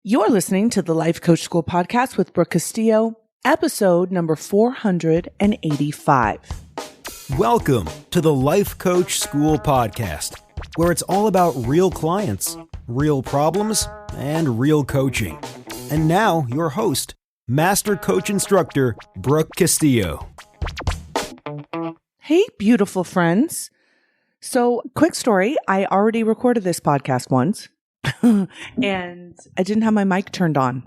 You're listening to the Life Coach School podcast with Brooke Castillo, episode number 485. Welcome to the Life Coach School podcast, where it's all about real clients, real problems, and real coaching. And now, your host, Master Coach Instructor, Brooke Castillo. Hey, beautiful friends. So, quick story. I already recorded this podcast once, and I didn't have my mic turned on.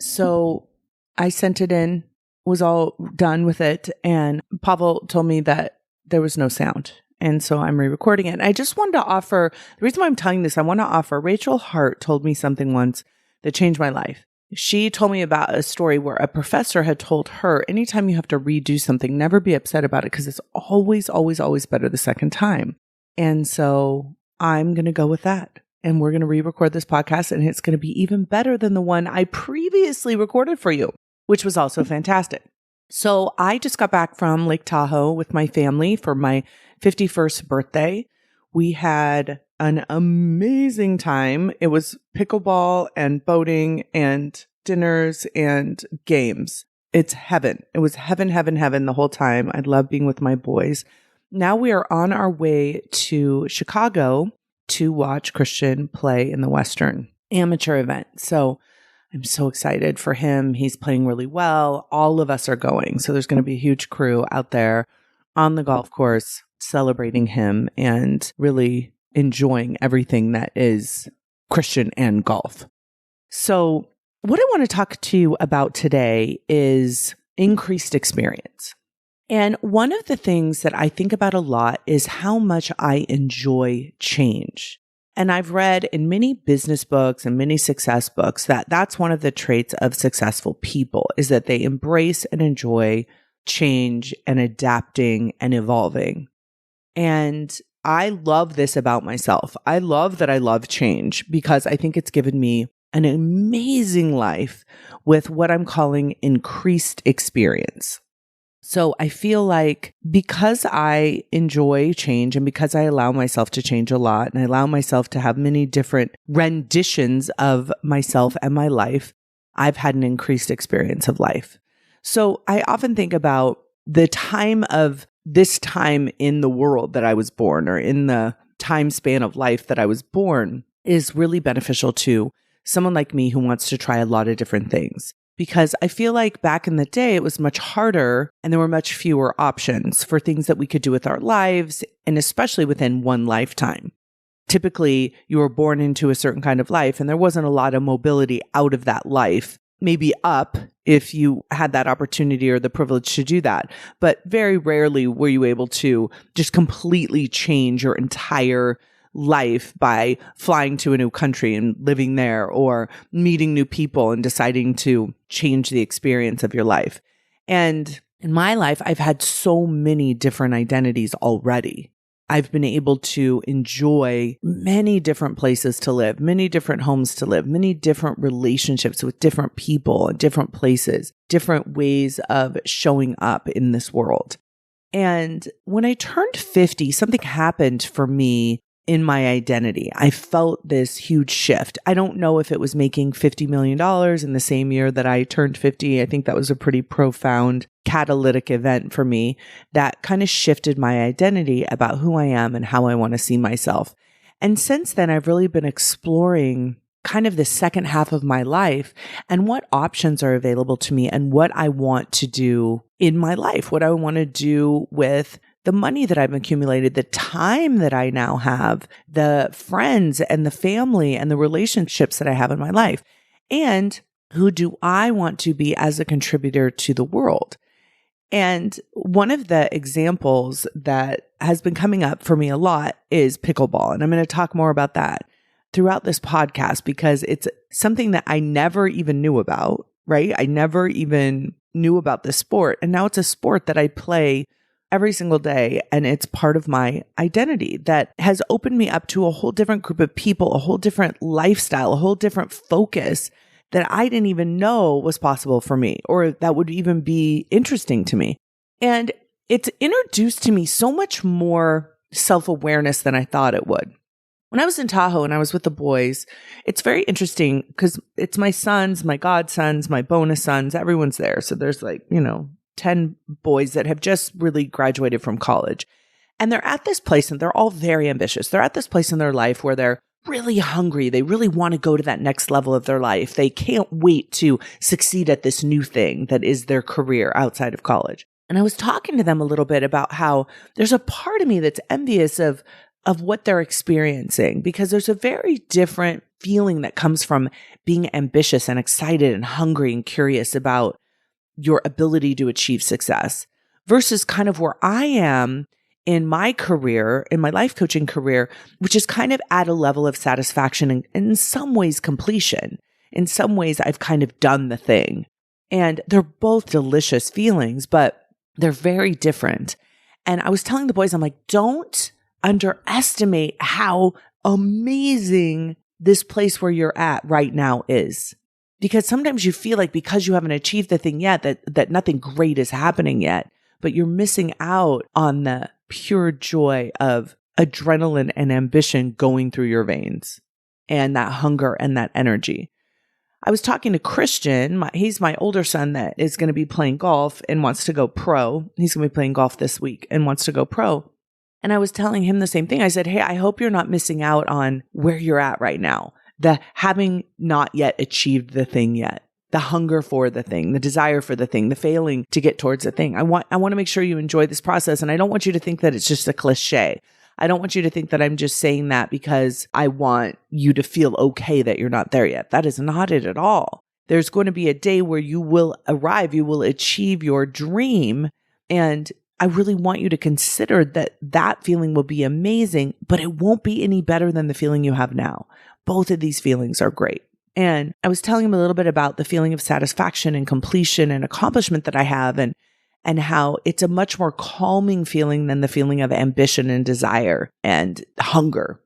So, I sent it in, was all done with it, and Pavel told me that there was no sound. And so I'm re-recording it. And I just wanted to offer, the reason why I'm telling this, I want to offer, Rachel Hart told me something once that changed my life. She told me about a story where a professor had told her, anytime you have to redo something, never be upset about it because it's always, always, always better the second time. And so I'm going to go with that. And we're going to re-record this podcast, and it's going to be even better than the one I previously recorded for you, which was also fantastic. So I just got back from Lake Tahoe with my family for my 51st birthday. We had an amazing time. It was pickleball and boating and dinners and games. It's heaven. It was heaven, heaven, heaven the whole time. I love being with my boys. Now we are on our way to Chicago to watch Christian play in the Western amateur event. So I'm so excited for him. He's playing really well. All of us are going. So there's going to be a huge crew out there on the golf course celebrating him and really enjoying everything that is Christian and golf. So what I want to talk to you about today is increased experience. And one of the things that I think about a lot is how much I enjoy change. And I've read in many business books and many success books that that's one of the traits of successful people is that they embrace and enjoy change and adapting and evolving. And I love this about myself. I love that I love change because I think it's given me an amazing life with what I'm calling increased experience. So I feel like because I enjoy change and because I allow myself to change a lot and I allow myself to have many different renditions of myself and my life, I've had an increased experience of life. So I often think about the time of this time in the world that I was born or in the time span of life that I was born is really beneficial to someone like me who wants to try a lot of different things. Because I feel like back in the day, it was much harder and there were much fewer options for things that we could do with our lives, and especially within one lifetime. Typically, you were born into a certain kind of life and there wasn't a lot of mobility out of that life, maybe up if you had that opportunity or the privilege to do that. But very rarely were you able to just completely change your entire life by flying to a new country and living there or meeting new people and deciding to change the experience of your life. And in my life, I've had so many different identities already. I've been able to enjoy many different places to live, many different homes to live, many different relationships with different people and different places, different ways of showing up in this world. And when I turned 50, something happened for me in my identity. I felt this huge shift. I don't know if it was making $50 million in the same year that I turned 50. I think that was a pretty profound catalytic event for me that kind of shifted my identity about who I am and how I want to see myself. And since then, I've really been exploring kind of the second half of my life and what options are available to me and what I want to do in my life, what I want to do with the money that I've accumulated, the time that I now have, the friends and the family and the relationships that I have in my life, and who do I want to be as a contributor to the world? And one of the examples that has been coming up for me a lot is pickleball. And I'm going to talk more about that throughout this podcast because it's something that I never even knew about, right? I never even knew about this sport. And now it's a sport that I play every single day. And it's part of my identity that has opened me up to a whole different group of people, a whole different lifestyle, a whole different focus that I didn't even know was possible for me or that would even be interesting to me. And it's introduced to me so much more self-awareness than I thought it would. When I was in Tahoe and I was with the boys, it's very interesting because it's my sons, my godsons, my bonus sons, everyone's there. So there's 10 boys that have just really graduated from college. And they're at this place and they're all very ambitious. They're at this place in their life where they're really hungry. They really want to go to that next level of their life. They can't wait to succeed at this new thing that is their career outside of college. And I was talking to them a little bit about how there's a part of me that's envious of what they're experiencing, because there's a very different feeling that comes from being ambitious and excited and hungry and curious about your ability to achieve success versus kind of where I am in my career, in my life coaching career, which is kind of at a level of satisfaction and in some ways completion. In some ways, I've kind of done the thing. And they're both delicious feelings, but they're very different. And I was telling the boys, I'm like, don't underestimate how amazing this place where you're at right now is. Because sometimes you feel like because you haven't achieved the thing yet, that nothing great is happening yet, but you're missing out on the pure joy of adrenaline and ambition going through your veins and that hunger and that energy. I was talking to Christian. He's my older son that is going to be playing golf and wants to go pro. He's going to be playing golf this week and wants to go pro. And I was telling him the same thing. I said, hey, I hope you're not missing out on where you're at right now. The having not yet achieved the thing yet, the hunger for the thing, the desire for the thing, the failing to get towards the thing. I want to make sure you enjoy this process. And I don't want you to think that it's just a cliche. I don't want you to think that I'm just saying that because I want you to feel okay that you're not there yet. That is not it at all. There's going to be a day where you will arrive, you will achieve your dream. And I really want you to consider that feeling will be amazing, but it won't be any better than the feeling you have now. Both of these feelings are great. And I was telling him a little bit about the feeling of satisfaction and completion and accomplishment that I have and how it's a much more calming feeling than the feeling of ambition and desire and hunger.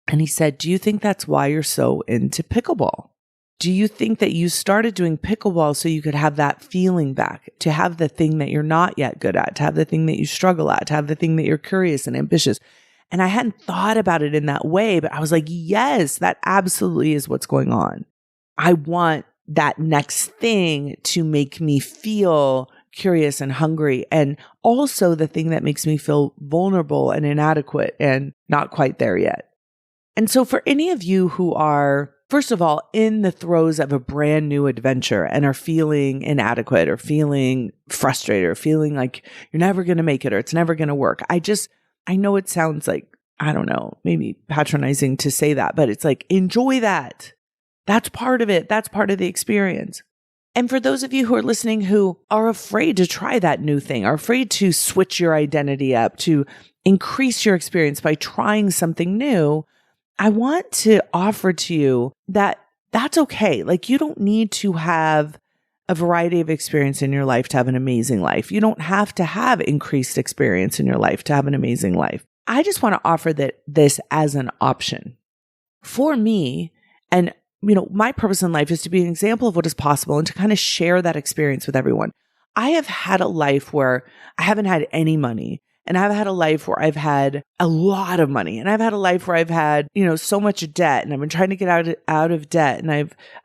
And he said, do you think that's why you're so into pickleball? Do you think that you started doing pickleball so you could have that feeling back, to have the thing that you're not yet good at, to have the thing that you struggle at, to have the thing that you're curious and ambitious? And I hadn't thought about it in that way, but I was like, yes, that absolutely is what's going on. I want that next thing to make me feel curious and hungry, and also the thing that makes me feel vulnerable and inadequate and not quite there yet. And so for any of you who are, first of all, in the throes of a brand new adventure and are feeling inadequate or feeling frustrated or feeling like you're never going to make it or it's never going to work, I know it sounds like, I don't know, maybe patronizing to say that, but it's like, enjoy that. That's part of it. That's part of the experience. And for those of you who are listening who are afraid to try that new thing, are afraid to switch your identity up, to increase your experience by trying something new, I want to offer to you that that's okay. Like, you don't need to have a variety of experience in your life to have an amazing life. You don't have to have increased experience in your life to have an amazing life. I just want to offer this as an option for me. And my purpose in life is to be an example of what is possible and to kind of share that experience with everyone. I have had a life where I haven't had any money, and I've had a life where I've had a lot of money, and I've had a life where I've had, so much debt, and I've been trying to get out of debt. And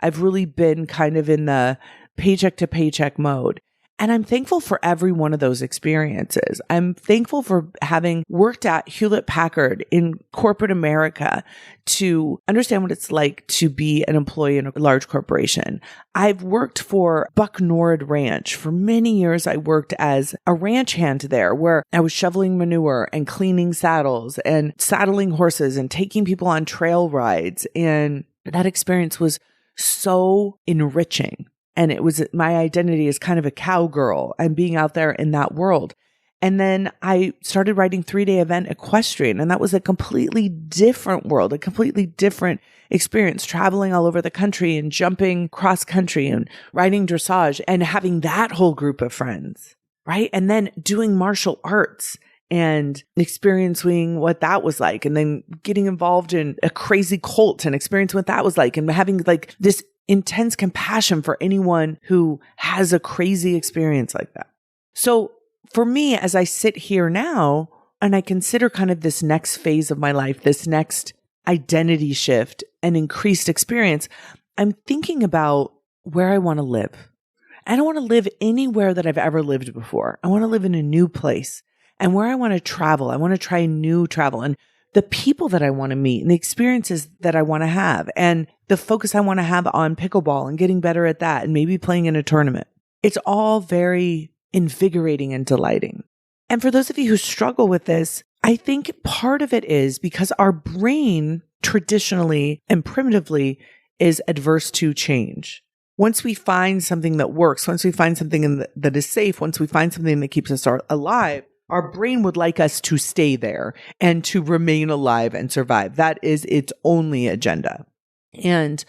I've really been kind of in the paycheck to paycheck mode. And I'm thankful for every one of those experiences. I'm thankful for having worked at Hewlett-Packard in corporate America to understand what it's like to be an employee in a large corporation. I've worked for Buck Nord Ranch. For many years, I worked as a ranch hand there, where I was shoveling manure and cleaning saddles and saddling horses and taking people on trail rides. And that experience was so enriching. And it was my identity as kind of a cowgirl and being out there in that world. And then I started writing 3-day event equestrian. And that was a completely different world, a completely different experience, traveling all over the country and jumping cross country and riding dressage and having that whole group of friends, right? And then doing martial arts and experiencing what that was like. And then getting involved in a crazy cult and experiencing what that was like, and having like this intense compassion for anyone who has a crazy experience like that. So for me, as I sit here now and I consider kind of this next phase of my life, this next identity shift and increased experience, I'm thinking about where I want to live. I don't want to live anywhere that I've ever lived before. I want to live in a new place. And where I want to travel, I want to try new travel and the people that I want to meet and the experiences that I want to have and the focus I want to have on pickleball and getting better at that and maybe playing in a tournament. It's all very invigorating and delighting. And for those of you who struggle with this, I think part of it is because our brain traditionally and primitively is adverse to change. Once we find something that works, once we find something that is safe, once we find something that keeps us alive, our brain would like us to stay there and to remain alive and survive. That is its only agenda. And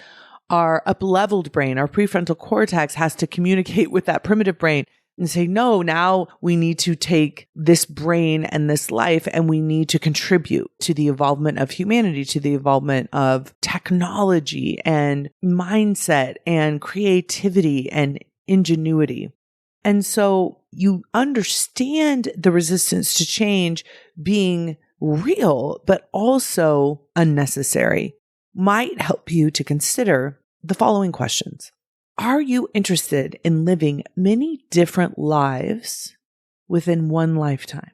our up-leveled brain, our prefrontal cortex, has to communicate with that primitive brain and say, no, now we need to take this brain and this life and we need to contribute to the evolvement of humanity, to the evolvement of technology and mindset and creativity and ingenuity. And so you understand the resistance to change being real, but also unnecessary, might help you to consider the following questions. Are you interested in living many different lives within one lifetime?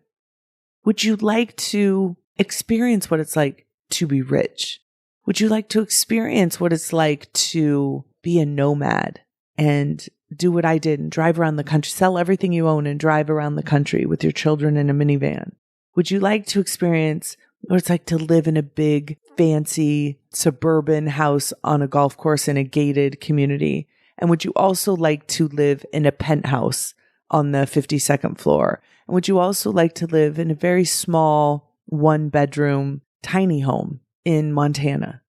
Would you like to experience what it's like to be rich? Would you like to experience what it's like to be a nomad and do what I did and drive around the country, sell everything you own and drive around the country with your children in a minivan? Would you like to experience what it's like to live in a big, fancy, suburban house on a golf course in a gated community? And would you also like to live in a penthouse on the 52nd floor? And would you also like to live in a very small, one-bedroom, tiny home in Montana?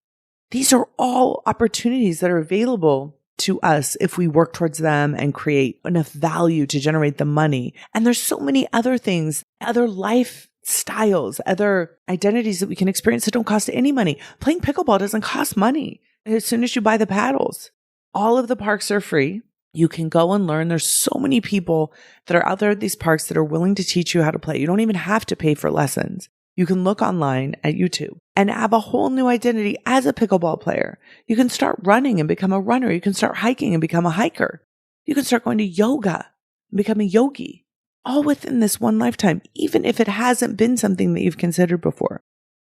These are all opportunities that are available to us if we work towards them and create enough value to generate the money. And there's so many other things, other lifestyles, other identities that we can experience that don't cost any money. Playing pickleball doesn't cost money as soon as you buy the paddles. All of the parks are free. You can go and learn. There's so many people that are out there at these parks that are willing to teach you how to play. You don't even have to pay for lessons. You can look online at YouTube and have a whole new identity as a pickleball player. You can start running and become a runner. You can start hiking and become a hiker. You can start going to yoga and become a yogi, all within this one lifetime, even if it hasn't been something that you've considered before.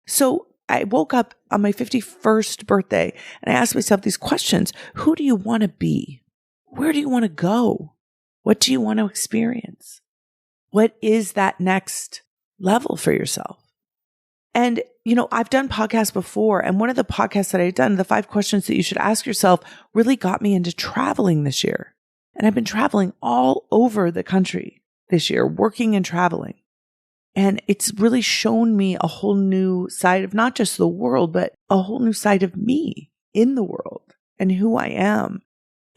So I woke up on my 51st birthday and I asked myself these questions. Who do you want to be? Where do you want to go? What do you want to experience? What is that next level for yourself? And, I've done podcasts before, and one of the podcasts that I've done, the 5 questions that you should ask yourself, really got me into traveling this year. And I've been traveling all over the country this year, working and traveling. And it's really shown me a whole new side of not just the world, but a whole new side of me in the world and who I am.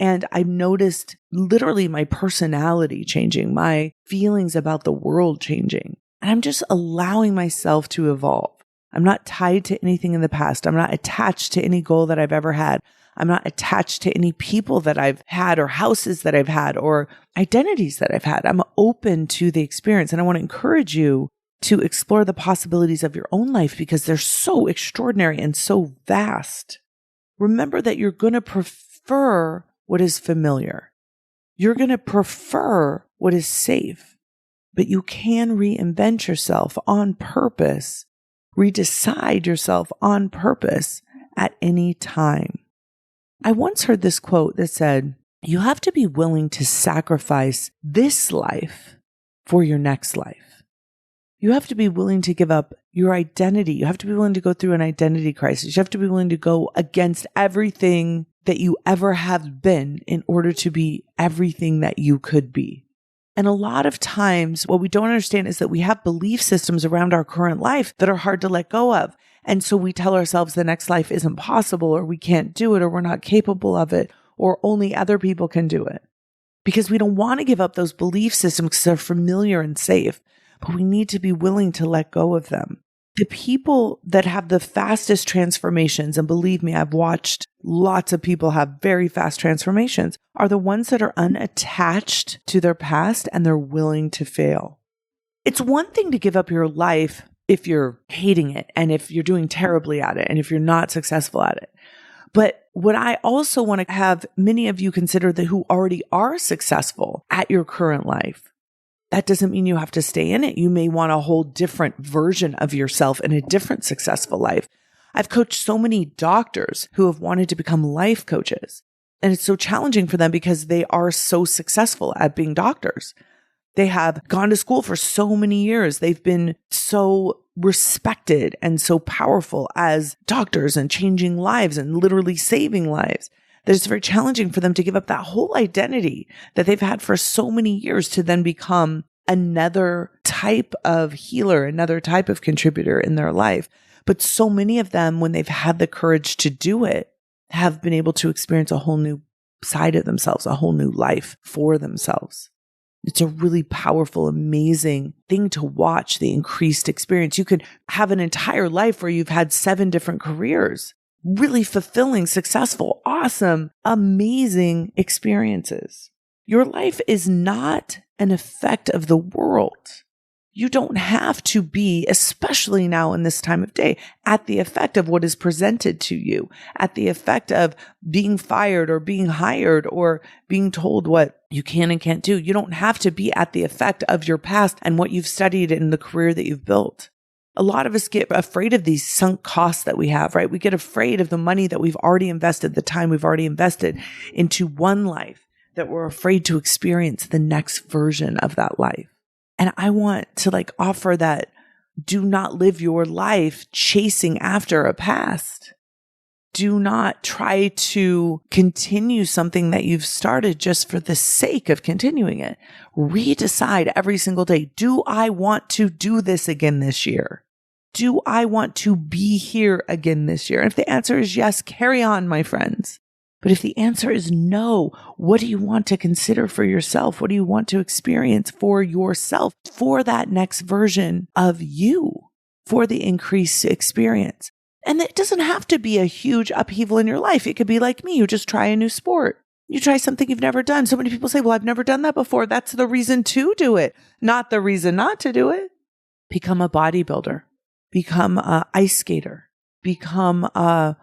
And I've noticed literally my personality changing, my feelings about the world changing. And I'm just allowing myself to evolve. I'm not tied to anything in the past. I'm not attached to any goal that I've ever had. I'm not attached to any people that I've had or houses that I've had or identities that I've had. I'm open to the experience. And I want to encourage you to explore the possibilities of your own life because they're so extraordinary and so vast. Remember that you're going to prefer what is familiar. You're going to prefer what is safe. But you can reinvent yourself on purpose, redecide yourself on purpose at any time. I once heard this quote that said, you have to be willing to sacrifice this life for your next life. You have to be willing to give up your identity. You have to be willing to go through an identity crisis. You have to be willing to go against everything that you ever have been in order to be everything that you could be. And a lot of times what we don't understand is that we have belief systems around our current life that are hard to let go of. And so we tell ourselves the next life isn't possible, or we can't do it, or we're not capable of it, or only other people can do it. Because we don't want to give up those belief systems because they're familiar and safe, but we need to be willing to let go of them. The people that have the fastest transformations, and believe me, I've watched lots of people have very fast transformations, are the ones that are unattached to their past and they're willing to fail. It's one thing to give up your life if you're hating it and if you're doing terribly at it and if you're not successful at it. But what I also want to have many of you consider that who already are successful at your current life. That doesn't mean you have to stay in it. You may want a whole different version of yourself in a different successful life. I've coached so many doctors who have wanted to become life coaches. And it's so challenging for them because they are so successful at being doctors. They have gone to school for so many years. They've been so respected and so powerful as doctors and changing lives and literally saving lives that it's very challenging for them to give up that whole identity that they've had for so many years to then become another type of healer, another type of contributor in their life. But so many of them, when they've had the courage to do it, have been able to experience a whole new side of themselves, a whole new life for themselves. It's a really powerful, amazing thing to watch, the increased experience. You could have an entire life where you've had 7 different careers, really fulfilling, successful, awesome, amazing experiences. Your life is not an effect of the world. You don't have to be, especially now in this time of day, at the effect of what is presented to you, at the effect of being fired or being hired or being told what you can and can't do. You don't have to be at the effect of your past and what you've studied in the career that you've built. A lot of us get afraid of these sunk costs that we have, right? We get afraid of the money that we've already invested, the time we've already invested into one life, that we're afraid to experience the next version of that life. And I want to offer that do not live your life chasing after a past. Do not try to continue something that you've started just for the sake of continuing it. Redecide every single day. Do I want to do this again this year? Do I want to be here again this year? And if the answer is yes, carry on, my friends. But if the answer is no, what do you want to consider for yourself? What do you want to experience for yourself, for that next version of you, for the increased experience? And it doesn't have to be a huge upheaval in your life. It could be like me. You just try a new sport. You try something you've never done. So many people say, well, I've never done that before. That's the reason to do it, not the reason not to do it. Become a bodybuilder. Become an ice skater. Become a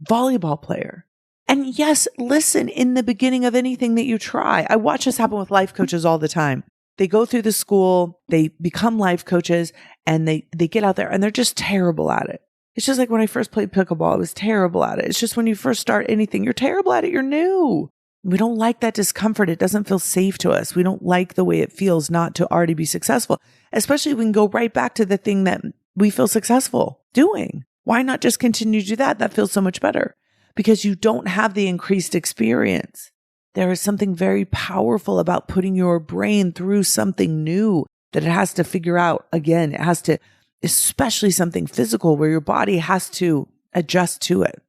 volleyball player. And yes, listen, in the beginning of anything that you try, I watch this happen with life coaches all the time. They go through the school, they become life coaches, and they get out there and they're just terrible at it. It's just like when I first played pickleball, I was terrible at it. It's just when you first start anything, you're terrible at it. You're new. We don't like that discomfort. It doesn't feel safe to us. We don't like the way it feels not to already be successful, especially if we can go right back to the thing that we feel successful doing. Why not just continue to do that? That feels so much better. Because you don't have the increased experience. There is something very powerful about putting your brain through something new that it has to figure out again. It has to, especially something physical where your body has to adjust to it.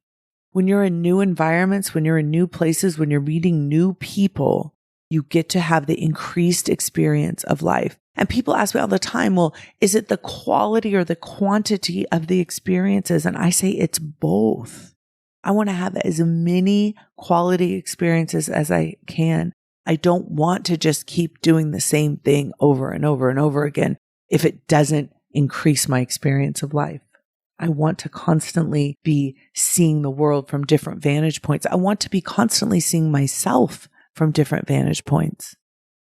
When you're in new environments, when you're in new places, when you're meeting new people, you get to have the increased experience of life. And people ask me all the time, well, is it the quality or the quantity of the experiences? And I say it's both. I want to have as many quality experiences as I can. I don't want to just keep doing the same thing over and over and over again if it doesn't increase my experience of life. I want to constantly be seeing the world from different vantage points. I want to be constantly seeing myself from different vantage points.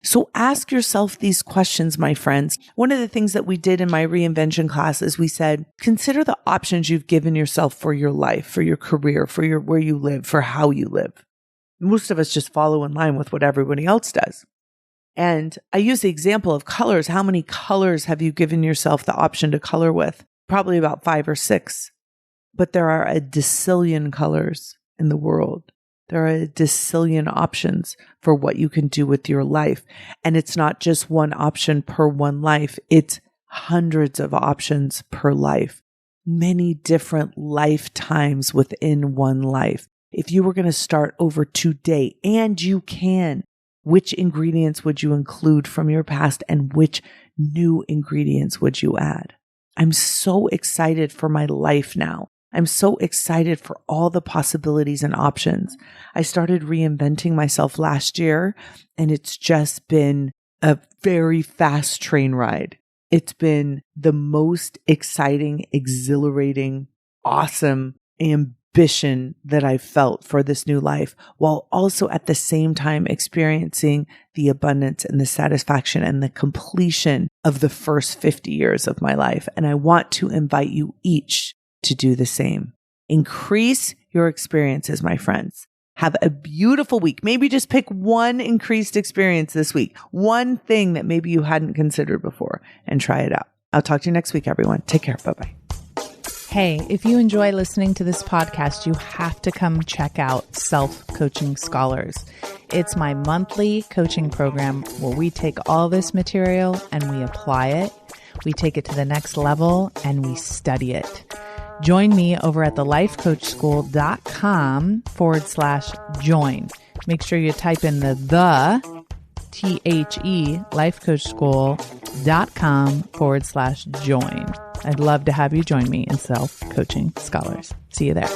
So ask yourself these questions, my friends. One of the things that we did in my reinvention class is we said, consider the options you've given yourself for your life, for your career, for your where you live, for how you live. Most of us just follow in line with what everybody else does. And I use the example of colors. How many colors have you given yourself the option to color with? Probably about 5 or 6. But there are a decillion colors in the world. There are a decillion options for what you can do with your life. And it's not just one option per one life. It's hundreds of options per life. Many different lifetimes within one life. If you were going to start over today, and you can, which ingredients would you include from your past and which new ingredients would you add? I'm so excited for my life now. I'm so excited for all the possibilities and options. I started reinventing myself last year, and it's just been a very fast train ride. It's been the most exciting, exhilarating, awesome ambition that I've felt for this new life, while also at the same time experiencing the abundance and the satisfaction and the completion of the first 50 years of my life. And I want to invite you each to do the same. Increase your experiences, my friends. Have a beautiful week. Maybe just pick one increased experience this week, one thing that maybe you hadn't considered before, and try it out. I'll talk to you next week, everyone. Take care. Bye-bye. Hey, if you enjoy listening to this podcast, you have to come check out Self-Coaching Scholars. It's my monthly coaching program where we take all this material and we apply it. We take it to the next level and we study it. Join me over at thelifecoachschool.com/join. Make sure you type in the THE lifecoachschool.com/join. I'd love to have you join me in Self-Coaching Scholars. See you there.